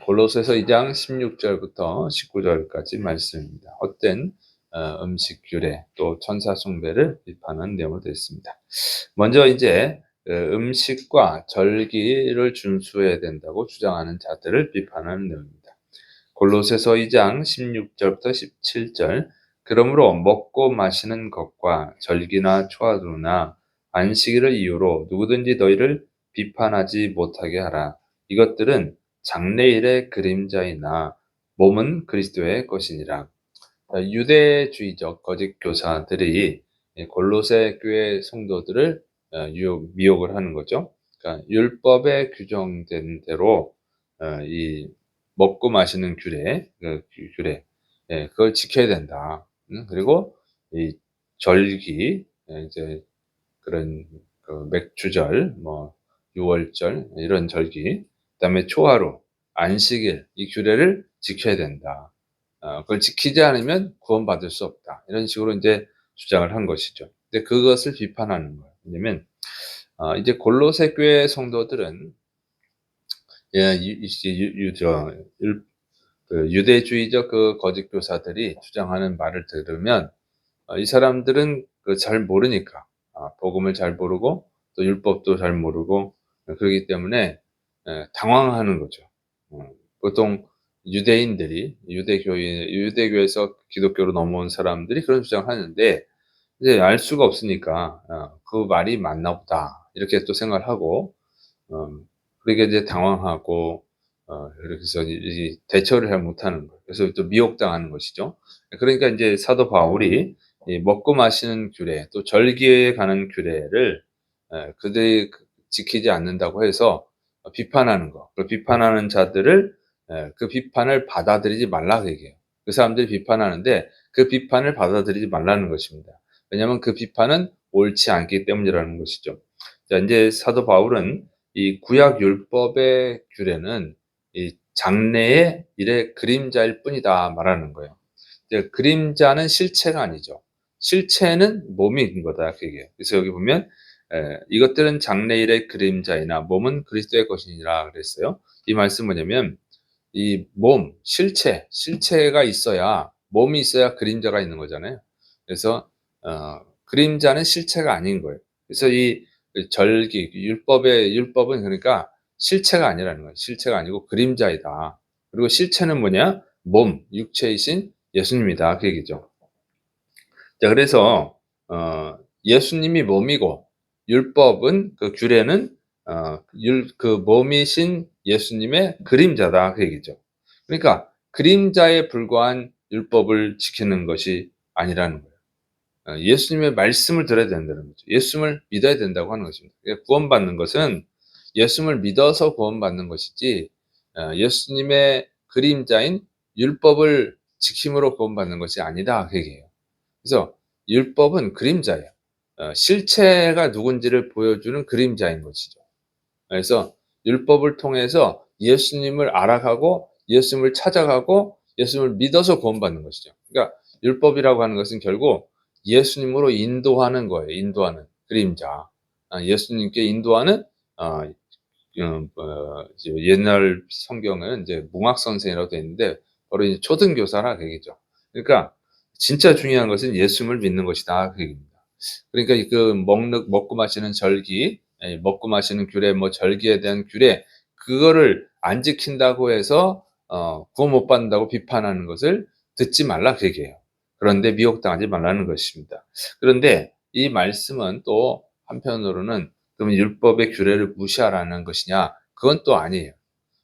골로새서 2장 16절부터 19절까지 말씀입니다. 헛된 음식 규례 또 천사 숭배를 비판하는 내용으로 되어 있습니다. 먼저 이제 음식과 절기를 준수해야 된다고 주장하는 자들을 비판하는 내용입니다. 골로새서 2장 16절부터 17절. 그러므로 먹고 마시는 것과 절기나 초하루나 안식일을 이유로 누구든지 너희를 비판하지 못하게 하라. 이것들은 장래일의 그림자이나 몸은 그리스도의 것이니라. 유대주의적 거짓 교사들이 골로새 교회 성도들을 미혹을 하는 거죠. 그러니까 율법에 규정된 대로 이 먹고 마시는 규례, 그걸 지켜야 된다. 그리고 이 절기, 이제 그런 그 맥주절, 뭐 유월절 이런 절기, 그다음에 초하루, 안식일 이 규례를 지켜야 된다. 그걸 지키지 않으면 구원받을 수 없다. 이런 식으로 이제 주장을 한 것이죠. 근데 그것을 비판하는 거예요. 왜냐면 이제 골로새 교회 성도들은 그 유대주의적 그 거짓 교사들이 주장하는 말을 들으면 이 사람들은 잘 모르니까 복음을 잘 모르고 또 율법도 잘 모르고 그렇기 때문에 당황하는 거죠. 보통 유대인들이 유대교에서 기독교로 넘어온 사람들이 그런 주장을 하는데 이제 알 수가 없으니까 그 말이 맞나 보다 이렇게 또 생각을 하고 그러니까 이제 당황하고 이렇게 해서 이 대처를 잘 못하는 거예요. 그래서 또 미혹당하는 것이죠. 그러니까 이제 사도 바울이 이 먹고 마시는 규례, 또 절기에 가는 규례를 그들이 지키지 않는다고 해서 비판하는 거. 그 비판하는 자들을 그 비판을 받아들이지 말라 그 얘기예요. 그 사람들이 비판하는데 그 비판을 받아들이지 말라는 것입니다. 왜냐하면 그 비판은 옳지 않기 때문이라는 것이죠. 자, 이제 사도 바울은 이 구약 율법의 규례는 이 장래의 일의 그림자일 뿐이다 말하는 거예요. 이제 그림자는 실체가 아니죠. 실체는 몸인 거다 그 얘기예요. 그래서 여기 보면 이것들은 장래일의 그림자이나 몸은 그리스도의 것이니라 그랬어요. 이 말씀 뭐냐면 이 몸, 실체가 있어야 몸이 있어야 그림자가 있는 거잖아요. 그래서 그림자는 실체가 아닌 거예요. 그래서 이 절기, 율법은 그러니까 실체가 아니라는 거예요. 실체가 아니고 그림자이다. 그리고 실체는 뭐냐? 몸, 육체이신 예수님이다. 그 얘기죠. 자, 그래서 예수님이 몸이고 율법은 그 규례는 그 몸이신 예수님의 그림자다 그 얘기죠. 그러니까 그림자에 불과한 율법을 지키는 것이 아니라는 거예요. 예수님의 말씀을 들어야 된다는 거죠. 예수님을 믿어야 된다고 하는 것입니다. 구원받는 것은 예수님을 믿어서 구원받는 것이지 예수님의 그림자인 율법을 지킴으로 구원받는 것이 아니다 그 얘기예요. 그래서 율법은 그림자예요. 실체가 누군지를 보여주는 그림자인 것이죠. 그래서 율법을 통해서 예수님을 알아가고 예수님을 찾아가고 예수님을 믿어서 구원받는 것이죠. 그러니까 율법이라고 하는 것은 결국 예수님으로 인도하는 거예요. 인도하는 그림자. 예수님께 인도하는 옛날 성경은 이제 몽학 선생이라고 되어 있는데 바로 이제 초등교사라 그 얘기죠. 그러니까 진짜 중요한 것은 예수님을 믿는 것이다 그 얘기입니다. 그러니까 그 먹고 마시는 절기, 먹고 마시는 규례, 뭐 절기에 대한 규례 그거를 안 지킨다고 해서 구원 못 받는다고 비판하는 것을 듣지 말라 그 얘기예요. 그런데 미혹당하지 말라는 것입니다. 그런데 이 말씀은 또 한편으로는 그러면 율법의 규례를 무시하라는 것이냐? 그건 또 아니에요.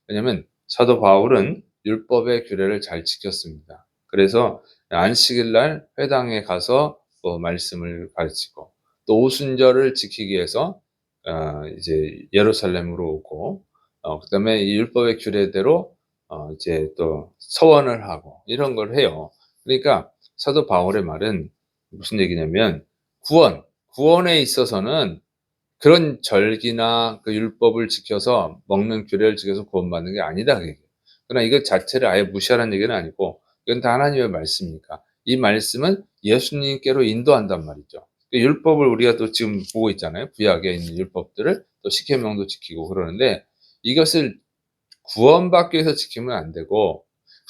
왜냐하면 사도 바울은 율법의 규례를 잘 지켰습니다. 그래서 안식일 날 회당에 가서 또 말씀을 가르치고 또 오순절을 지키기 위해서 이제 예루살렘으로 오고 그다음에 이 율법의 규례대로 이제 또 서원을 하고 이런 걸 해요. 그러니까 사도 바울의 말은 무슨 얘기냐면 구원에 있어서는 그런 절기나 그 율법을 지켜서 먹는 규례를 지켜서 구원받는 게 아니다 그 얘기예요. 그러나 이것 자체를 아예 무시하라는 얘기는 아니고 이건 다 하나님의 말씀이니까 이 말씀은 예수님께로 인도한단 말이죠. 그 율법을 우리가 또 지금 보고 있잖아요. 구약에 있는 율법들을 또 십계명도 지키고 그러는데 이것을 구원받기 위해서 지키면 안 되고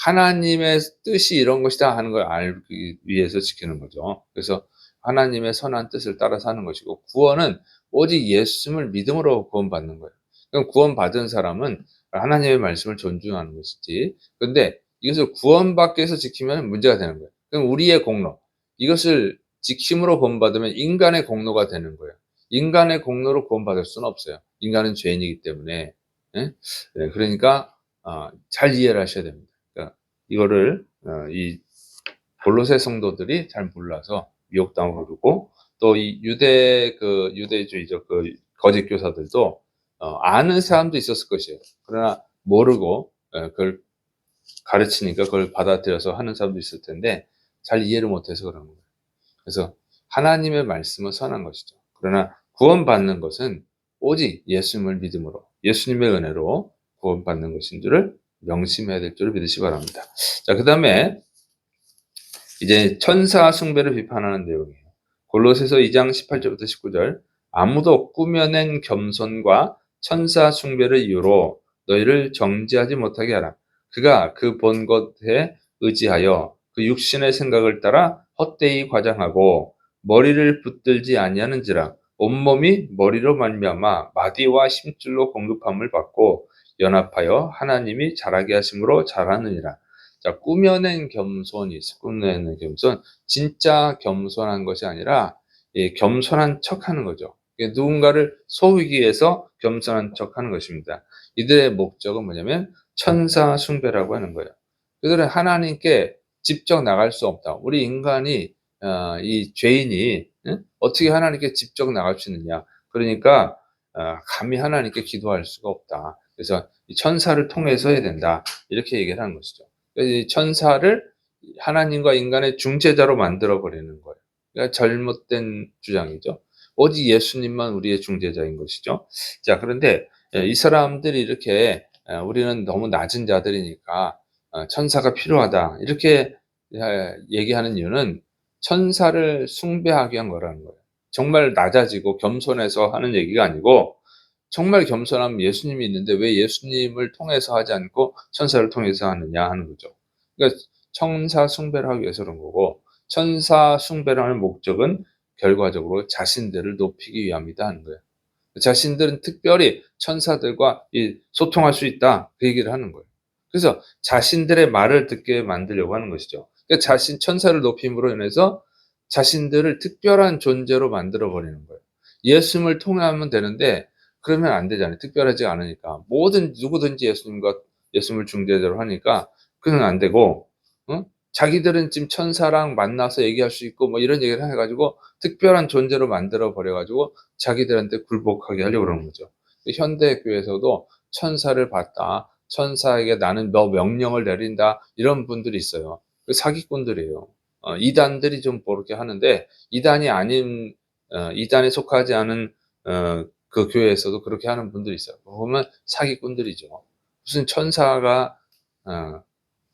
하나님의 뜻이 이런 것이다 하는 걸 알기 위해서 지키는 거죠. 그래서 하나님의 선한 뜻을 따라서 하는 것이고, 구원은 오직 예수님을 믿음으로 구원받는 거예요. 그럼 구원받은 사람은 하나님의 말씀을 존중하는 것이지. 근데 이것을 구원받기 위해서 지키면 문제가 되는 거예요. 그럼 우리의 공로, 이것을 지킴으로 구원받으면 인간의 공로가 되는 거예요. 인간의 공로로 구원받을 수는 없어요. 인간은 죄인이기 때문에. 예? 네, 그러니까 잘 이해를 하셔야 됩니다. 그러니까 이거를 이 골로새 성도들이 잘 몰라서 미혹당하고, 그러고 또 이 유대주의적 거짓 교사들도 아는 사람도 있었을 것이에요. 그러나 모르고 그걸 가르치니까 그걸 받아들여서 하는 사람도 있을 텐데 잘 이해를 못해서 그러는 거예요. 그래서 하나님의 말씀은 선한 것이죠. 그러나 구원받는 것은 오직 예수님을 믿음으로, 예수님의 은혜로 구원받는 것인 줄을 명심해야 될 줄을 믿으시기 바랍니다. 자, 그 다음에 이제 천사 숭배를 비판하는 내용이에요. 골로새서 2장 18절부터 19절. 아무도 꾸며낸 겸손과 천사 숭배를 이유로 너희를 정죄하지 못하게 하라. 그가 그 본 것에 의지하여 그 육신의 생각을 따라 헛되이 과장하고 머리를 붙들지 아니하는지라. 온몸이 머리로 말미암아 마디와 심줄로 공급함을 받고 연합하여 하나님이 자라게 하심으로 자라느니라. 자, 꾸며낸 겸손이 있어. 꾸며낸 겸손. 진짜 겸손한 것이 아니라 겸손한 척하는 거죠. 누군가를 소위기 위해서 겸손한 척하는 것입니다. 이들의 목적은 뭐냐면 천사 숭배라고 하는 거예요. 그들은 하나님께 직접 나갈 수 없다. 우리 인간이 이 죄인이 어떻게 하나님께 직접 나갈 수 있느냐. 그러니까 감히 하나님께 기도할 수가 없다. 그래서 이 천사를 통해서 해야 된다. 이렇게 얘기를 하는 것이죠. 이 천사를 하나님과 인간의 중재자로 만들어 버리는 거예요. 그러니까 잘못된 주장이죠. 오직 예수님만 우리의 중재자인 것이죠. 자, 그런데 이 사람들이 이렇게 우리는 너무 낮은 자들이니까 천사가 필요하다 이렇게 얘기하는 이유는 천사를 숭배하기 위한 거라는 거예요. 정말 낮아지고 겸손해서 하는 얘기가 아니고, 정말 겸손하면 예수님이 있는데 왜 예수님을 통해서 하지 않고 천사를 통해서 하느냐 하는 거죠. 그러니까 천사 숭배를 하기 위해서 그런 거고, 천사 숭배를 하는 목적은 결과적으로 자신들을 높이기 위함이다 하는 거예요. 자신들은 특별히 천사들과 소통할 수 있다, 그 얘기를 하는 거예요. 그래서 자신들의 말을 듣게 만들려고 하는 것이죠. 그러니까 천사를 높임으로 인해서 자신들을 특별한 존재로 만들어 버리는 거예요. 예수님을 통하면 되는데 그러면 안 되잖아요. 특별하지 않으니까. 누구든지 예수님을 중재자로 하니까 그건 안 되고, 자기들은 지금 천사랑 만나서 얘기할 수 있고 뭐 이런 얘기를 해가지고 특별한 존재로 만들어 버려가지고 자기들한테 굴복하게 하려고 그러는 거죠. 현대 교회에서도 천사를 봤다, 천사에게 나는 너 명령을 내린다, 이런 분들이 있어요. 사기꾼들이에요. 이단들이 좀 그렇게 하는데, 이단에 속하지 않은 그 교회에서도 그렇게 하는 분들이 있어요. 보면 사기꾼들이죠. 무슨 천사가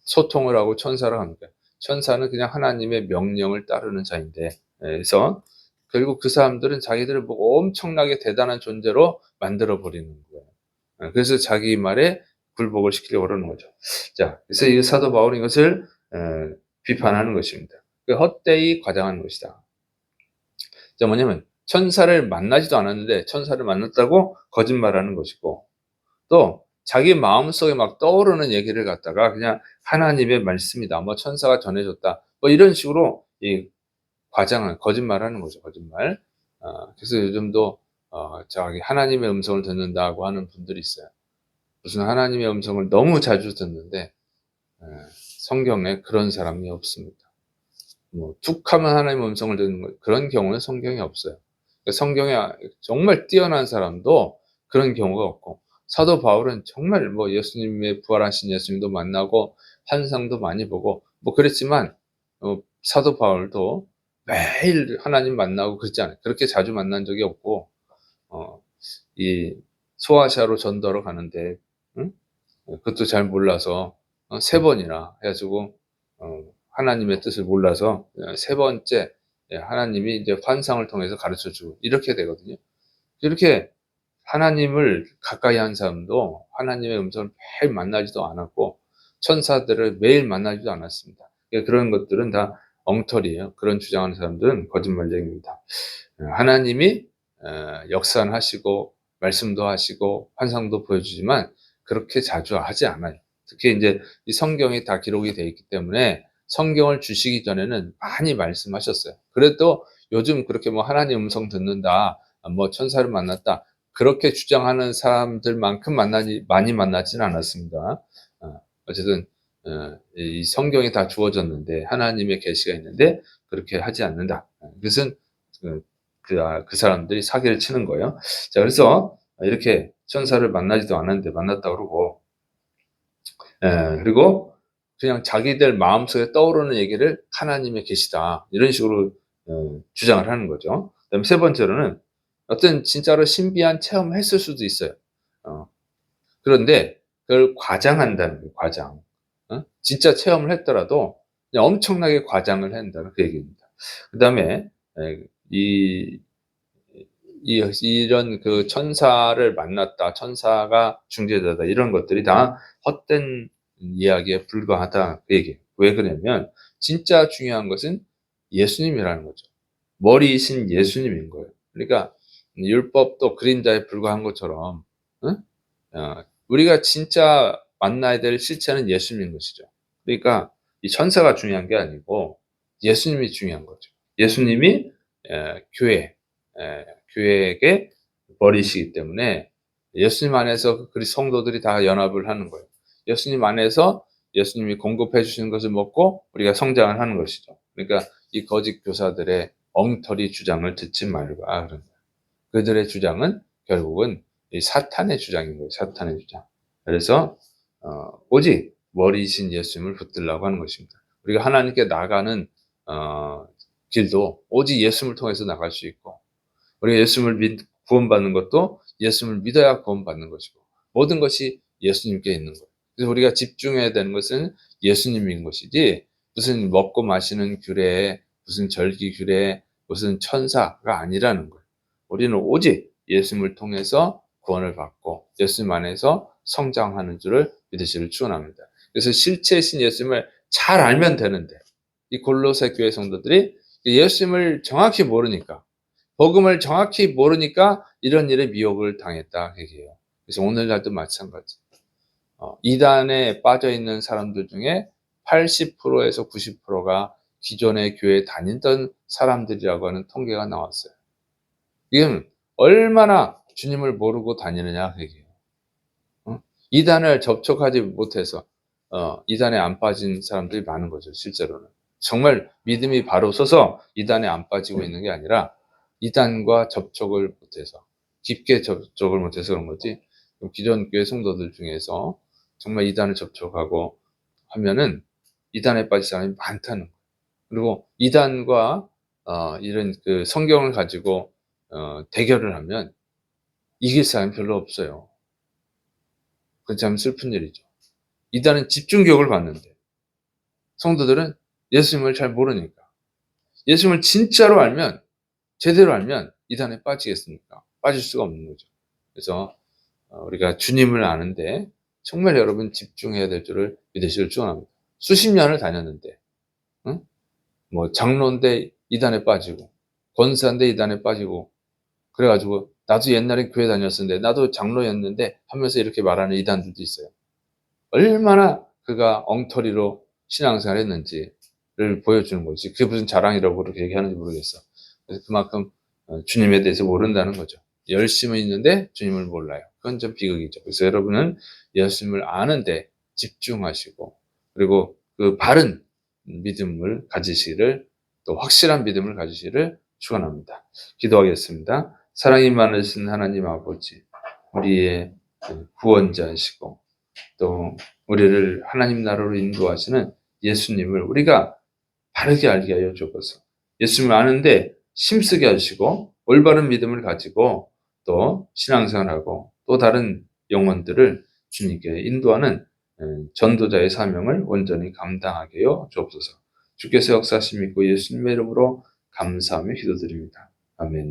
소통을 하고 천사를 합니까? 천사는 그냥 하나님의 명령을 따르는 자인데, 그래서 결국 그 사람들은 자기들을 보고 엄청나게 대단한 존재로 만들어 버리는 거예요. 그래서 자기 말에 굴복을 시키려고 그러는 거죠. 자, 그래서 이 사도 바울은 이것을 비판하는 것입니다. 헛되이 과장하는 것이다. 자, 뭐냐면 천사를 만나지도 않았는데 천사를 만났다고 거짓말하는 것이고, 또 자기 마음속에 막 떠오르는 얘기를 갖다가 그냥 하나님의 말씀이다, 뭐 천사가 전해줬다, 뭐 이런 식으로 과장한 거짓말하는 거죠. 거짓말. 그래서 요즘도 저기 하나님의 음성을 듣는다고 하는 분들이 있어요. 무슨 하나님의 음성을 너무 자주 듣는데 성경에 그런 사람이 없습니다. 뭐 툭하면 하나님의 음성을 듣는 그런 경우는 성경에 없어요. 성경에 정말 뛰어난 사람도 그런 경우가 없고, 사도 바울은 정말 뭐 예수님의 부활하신 예수님도 만나고 환상도 많이 보고 뭐 그랬지만 사도 바울도 매일 하나님 만나고 그렇지 않아요. 그렇게 자주 만난 적이 없고, 이 소아시아로 전도하러 가는데 그것도 잘 몰라서 3번이나 해가지고 하나님의 뜻을 몰라서 3번째 하나님이 이제 환상을 통해서 가르쳐 주고 이렇게 되거든요. 이렇게 하나님을 가까이 한 사람도 하나님의 음성을 매일 만나지도 않았고 천사들을 매일 만나지도 않았습니다. 그런 것들은 다 엉터리예요. 그런 주장하는 사람들은 거짓말쟁이입니다. 하나님이 역사는 하시고 말씀도 하시고 환상도 보여주지만 그렇게 자주 하지 않아요. 특히 이제 이 성경이 다 기록이 되어 있기 때문에 성경을 주시기 전에는 많이 말씀하셨어요. 그래도 요즘 그렇게 뭐 하나님 음성 듣는다, 뭐 천사를 만났다, 그렇게 주장하는 사람들만큼 많이 만나지는 않았습니다. 어쨌든 이 성경이 다 주어졌는데 하나님의 계시가 있는데 그렇게 하지 않는다. 그것은 그 사람들이 사기를 치는 거예요. 자, 그래서 이렇게 천사를 만나지도 않았는데 만났다고 그러고, 그리고 그냥 자기들 마음속에 떠오르는 얘기를 하나님의 계시다, 이런 식으로 주장을 하는 거죠. 그다음에 세 번째로는 어떤 진짜로 신비한 체험을 했을 수도 있어요. 어, 그런데 그걸 과장한다는 거예요, 과장. 진짜 체험을 했더라도 그냥 엄청나게 과장을 한다는 그 얘기입니다. 그다음에 이 이런 그 천사를 만났다, 천사가 중재자다, 이런 것들이 다 헛된 이야기에 불과하다, 그 얘기예요. 왜 그러냐면 진짜 중요한 것은 예수님이라는 거죠. 머리이신 예수님인 거예요. 그러니까 율법도 그림자에 불과한 것처럼, 응? 우리가 진짜 만나야 될 실체는 예수님인 것이죠. 그러니까 이 천사가 중요한 게 아니고 예수님이 중요한 거죠. 예수님이 교회, 교회에게 머리시기 때문에 예수님 안에서 그 성도들이 다 연합을 하는 거예요. 예수님 안에서 예수님이 공급해 주시는 것을 먹고 우리가 성장을 하는 것이죠. 그러니까 이 거짓 교사들의 엉터리 주장을 듣지 말고, 그런 거예요. 그들의 주장은 결국은 이 사탄의 주장인 거예요. 사탄의 주장. 그래서 오직 머리이신 예수님을 붙들라고 하는 것입니다. 우리가 하나님께 나가는 길도 오직 예수님을 통해서 나갈 수 있고, 우리가 예수님을 구원받는 것도 예수님을 믿어야 구원받는 것이고, 모든 것이 예수님께 있는 거예요. 그래서 우리가 집중해야 되는 것은 예수님인 것이지 무슨 먹고 마시는 규례, 무슨 절기 규례, 무슨 천사가 아니라는 거예요. 우리는 오직 예수님을 통해서 구원을 받고 예수님 안에서 성장하는 줄을 믿으시기를 축원합니다. 그래서 실체이신 예수님을 잘 알면 되는데 이 골로새 교회 성도들이 예수님을 정확히 모르니까, 복음을 정확히 모르니까 이런 일에 미혹을 당했다 얘기해요. 그래서 오늘날도 마찬가지. 이단에 빠져 있는 사람들 중에 80%에서 90%가 기존의 교회에 다니던 사람들이라고 하는 통계가 나왔어요. 이건 얼마나 주님을 모르고 다니느냐 얘기해요. 이단을 접촉하지 못해서 이단에 안 빠진 사람들이 많은 거죠, 실제로는. 정말 믿음이 바로 서서 이단에 안 빠지고 있는 게 아니라 이단과 접촉을 못해서, 깊게 접촉을 못해서 그런 거지. 기존 교회 성도들 중에서 정말 이단을 접촉하고 하면은 이단에 빠진 사람이 많다는 거예요. 그리고 이단과 이런 그 성경을 가지고 대결을 하면 이길 사람이 별로 없어요. 그건 참 슬픈 일이죠. 이단은 집중교육을 받는데 성도들은 예수님을 잘 모르니까, 예수님을 진짜로 알면, 제대로 알면 이단에 빠지겠습니까? 빠질 수가 없는 거죠. 그래서 우리가 주님을 아는데 정말 여러분 집중해야 될 줄을 믿으시길 축원합니다. 수십 년을 다녔는데, 응? 뭐 장로인데 이단에 빠지고, 권사인데 이단에 빠지고, 그래가지고 나도 옛날에 교회 다녔었는데 나도 장로였는데 하면서 이렇게 말하는 이단들도 있어요. 얼마나 그가 엉터리로 신앙생활 했는지를 보여주는 거지. 그게 무슨 자랑이라고 그렇게 얘기하는지 모르겠어. 그래서 그만큼 주님에 대해서 모른다는 거죠. 열심은 있는데 주님을 몰라요. 그건 좀 비극이죠. 그래서 여러분은 예수님을 아는데 집중하시고, 그리고 그 바른 믿음을 가지시기를, 또 확실한 믿음을 가지시기를 축원합니다. 기도하겠습니다. 사랑이 많으신 하나님 아버지, 우리의 구원자이시고 또 우리를 하나님 나라로 인도하시는 예수님을 우리가 바르게 알게 하여 주옵소서. 예수님을 아는데 힘쓰게 하시고 올바른 믿음을 가지고 또 신앙생활하고 또 다른 영혼들을 주님께 인도하는 전도자의 사명을 온전히 감당하게 하여 주옵소서. 주께서 역사하심 있고 예수님의 이름으로 감사하며 기도드립니다. 아멘.